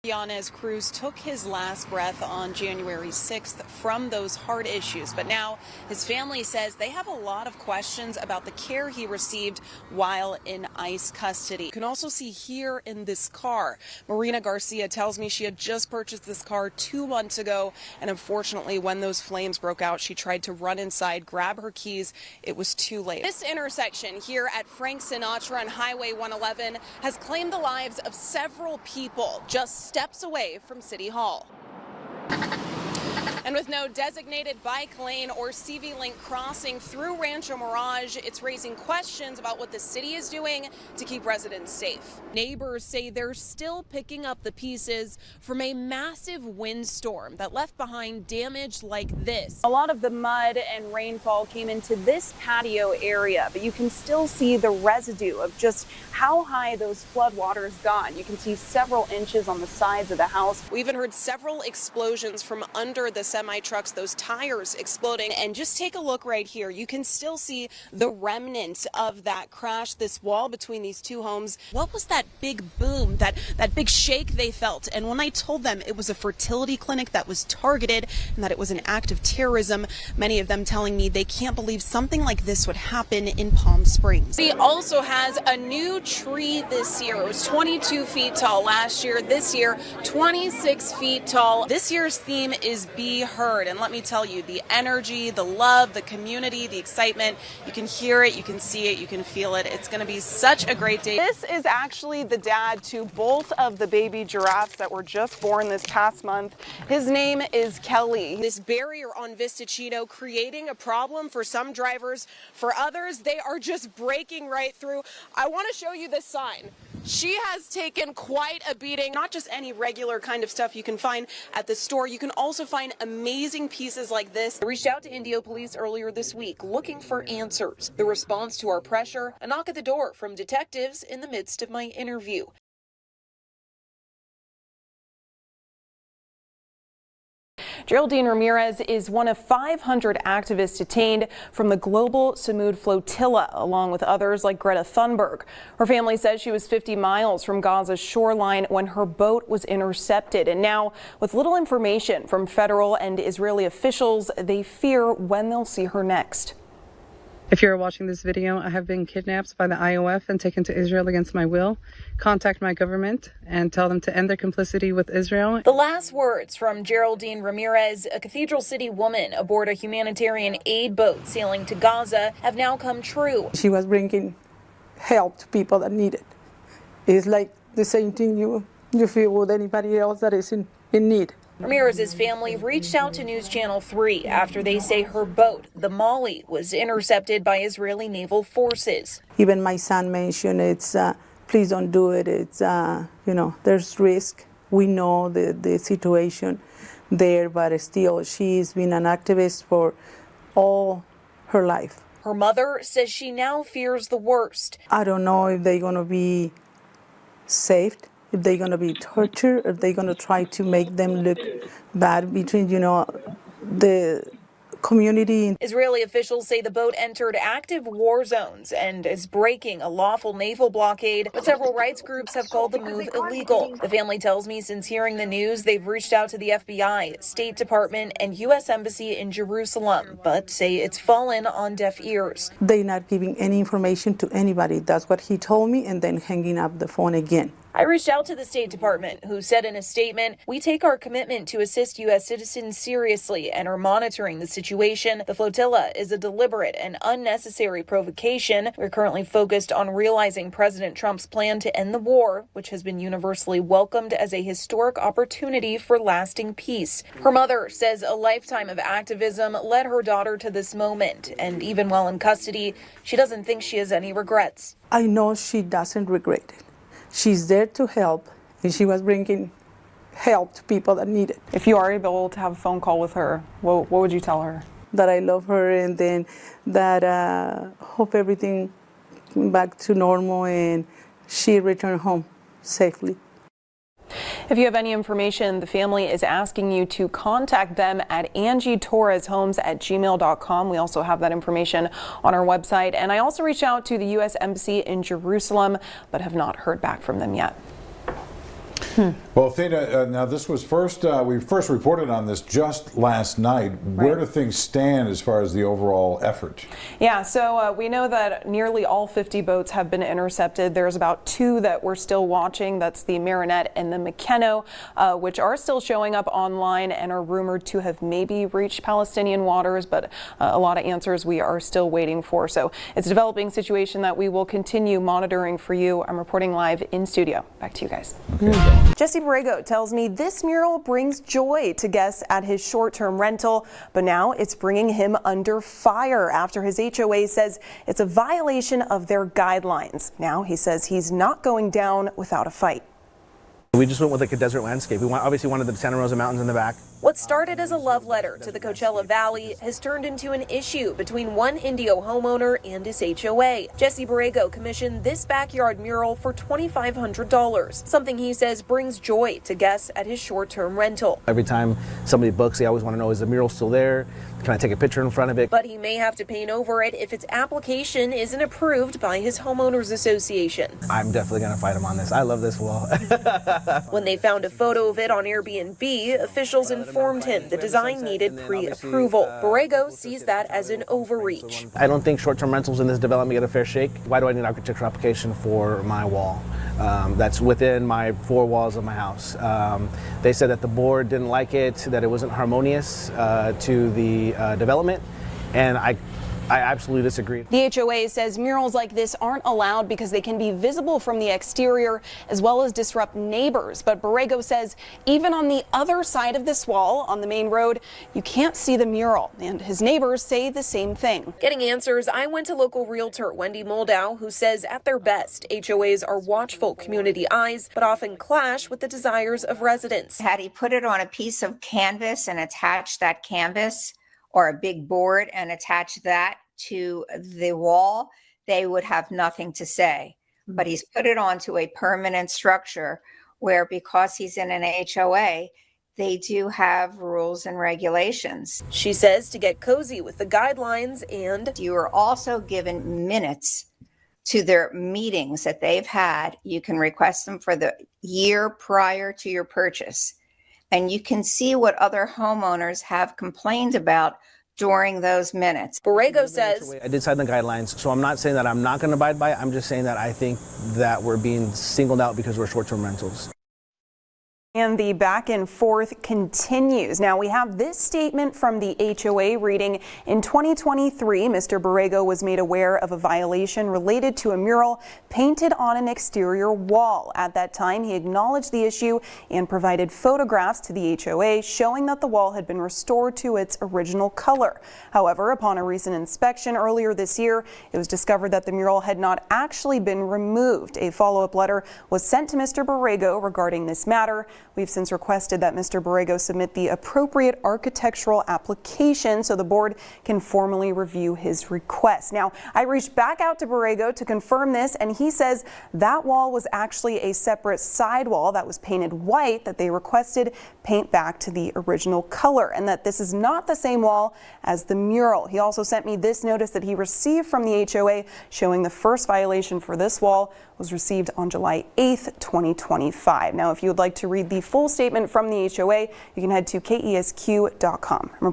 Yanez Cruz took his last breath on January 6th from those heart issues, but now his family says they have a lot of questions about the care he received while in ICE custody. You can also see here in this car, Marina Garcia tells me she had just purchased this car 2 months ago, and unfortunately when those flames broke out, she tried to run inside, grab her keys. It was too late. This intersection here at Frank Sinatra and Highway 111 has claimed the lives of several people just steps away from City Hall. And with no designated bike lane or CV Link crossing through Rancho Mirage, it's raising questions about what the city is doing to keep residents safe. Neighbors say they're still picking up the pieces from a massive windstorm that left behind damage like this. A lot of the mud and rainfall came into this patio area, but you can still see the residue of just how high those floodwaters got. You can see several inches on the sides of the house. We even heard several explosions from under the semi-trucks, those tires exploding. And just take a look right here. You can still see the remnants of that crash, this wall between these two homes. What was that big boom, that big shake they felt? And when I told them it was a fertility clinic that was targeted and that it was an act of terrorism, many of them telling me they can't believe something like this would happen in Palm Springs. He also has a new tree this year. It was 22 feet tall last year. This year, 26 feet tall. This year's theme is Be Heard. And let me tell you, the energy, the love, the community, the excitement, you can hear it, you can see it, you can feel it. It's going to be such a great day. This is actually the dad to both of the baby giraffes that were just born this past month. His name is Kelly. This barrier on Vistachino creating a problem for some drivers. For others, they are just breaking right through. I want to show you this sign. She has taken quite a beating. Not just any regular kind of stuff you can find at the store. You can also find amazing pieces like this. I reached out to Indio Police earlier this week looking for answers. The response to our pressure, a knock at the door from detectives in the midst of my interview. Geraldine Ramirez is one of 500 activists detained from the Global Samud Flotilla, along with others like Greta Thunberg. Her family says she was 50 miles from Gaza's shoreline when her boat was intercepted. And now, with little information from federal and Israeli officials, they fear when they'll see her next. If you're watching this video, I have been kidnapped by the IOF and taken to Israel against my will. Contact my government and tell them to end their complicity with Israel. The last words from Geraldine Ramirez, a Cathedral City woman aboard a humanitarian aid boat sailing to Gaza, have now come true. She was bringing help to people that need it. It's like the same thing you feel with anybody else that is in need. Ramirez's family reached out to News Channel 3 after they say her boat, the Molly, was intercepted by Israeli naval forces. Even my son mentioned please don't do it. It's, there's risk. We know the situation there, but still, she's been an activist for all her life. Her mother says she now fears the worst. I don't know if they're going to be saved, if they're going to be tortured, if they're going to try to make them look bad between, the community. Israeli officials say the boat entered active war zones and is breaking a lawful naval blockade, but several rights groups have called the move illegal. The family tells me since hearing the news, they've reached out to the FBI, State Department, and U.S. Embassy in Jerusalem, but say it's fallen on deaf ears. They're not giving any information to anybody. That's what he told me, and then hanging up the phone again. I reached out to the State Department, who said in a statement, "We take our commitment to assist U.S. citizens seriously and are monitoring the situation. The flotilla is a deliberate and unnecessary provocation. We're currently focused on realizing President Trump's plan to end the war, which has been universally welcomed as a historic opportunity for lasting peace." Her mother says a lifetime of activism led her daughter to this moment, and even while in custody, she doesn't think she has any regrets. I know she doesn't regret it. She's there to help, and she was bringing help to people that need it. If you are able to have a phone call with her, what would you tell her? That I love her, and then that hope everything back to normal and she returned home safely. If you have any information, the family is asking you to contact them at angietorreshomes@gmail.com. We also have that information on our website. And I also reached out to the U.S. Embassy in Jerusalem, but have not heard back from them yet. Well, Athena, now this was we first reported on this just last night. Where do things stand as far as the overall effort? Yeah, so we know that nearly all 50 boats have been intercepted. There's about 2 that we're still watching. That's the Marinette and the McKenna, which are still showing up online and are rumored to have maybe reached Palestinian waters, but a lot of answers we are still waiting for. So it's a developing situation that we will continue monitoring for you. I'm reporting live in studio. Back to you guys. Okay. Jesse Borrego tells me this mural brings joy to guests at his short-term rental, but now it's bringing him under fire after his HOA says it's a violation of their guidelines. Now he says he's not going down without a fight. We just went with like a desert landscape. We obviously wanted the Santa Rosa Mountains in the back. What started as a love letter to the Coachella Valley has turned into an issue between one Indio homeowner and his HOA. Jesse Borrego commissioned this backyard mural for $2,500, something he says brings joy to guests at his short-term rental. Every time somebody books, they always want to know, is the mural still there? Can I take a picture in front of it? But he may have to paint over it if its application isn't approved by his homeowners association. I'm definitely going to fight him on this. I love this wall. When they found a photo of it on Airbnb, officials informed him the design needed pre-approval. Borrego sees that as an overreach. I don't think short-term rentals in this development get a fair shake. Why do I need an architectural application for my wall? That's within my 4 walls of my house. They said that the board didn't like it, that it wasn't harmonious to the development, and I absolutely disagree. The HOA says murals like this aren't allowed because they can be visible from the exterior as well as disrupt neighbors. But Borrego says even on the other side of this wall on the main road, you can't see the mural, and his neighbors say the same thing. Getting answers, I went to local realtor Wendy Moldow, who says at their best, HOAs are watchful community eyes, but often clash with the desires of residents. Had he put it on a piece of canvas and attached that canvas, or a big board and attach that to the wall, they would have nothing to say. But he's put it onto a permanent structure where, because he's in an HOA, they do have rules and regulations. She says to get cozy with the guidelines, and you are also given minutes to their meetings that they've had. You can request them for the year prior to your purchase. And you can see what other homeowners have complained about during those minutes. Borrego says, I did sign the guidelines, so I'm not saying that I'm not going to abide by it. I'm just saying that I think that we're being singled out because we're short-term rentals. And the back and forth continues. Now we have this statement from the HOA reading, in 2023, Mr. Borrego was made aware of a violation related to a mural painted on an exterior wall. At that time, he acknowledged the issue and provided photographs to the HOA showing that the wall had been restored to its original color. However, upon a recent inspection earlier this year, it was discovered that the mural had not actually been removed. A follow-up letter was sent to Mr. Borrego regarding this matter. We've since requested that Mr. Borrego submit the appropriate architectural application so the board can formally review his request. Now, I reached back out to Borrego to confirm this, and he says that wall was actually a separate sidewall that was painted white that they requested paint back to the original color, and that this is not the same wall as the mural. He also sent me this notice that he received from the HOA showing the first violation for this wall was received on July 8th, 2025. Now, if you would like to read the full statement from the HOA, you can head to kesq.com.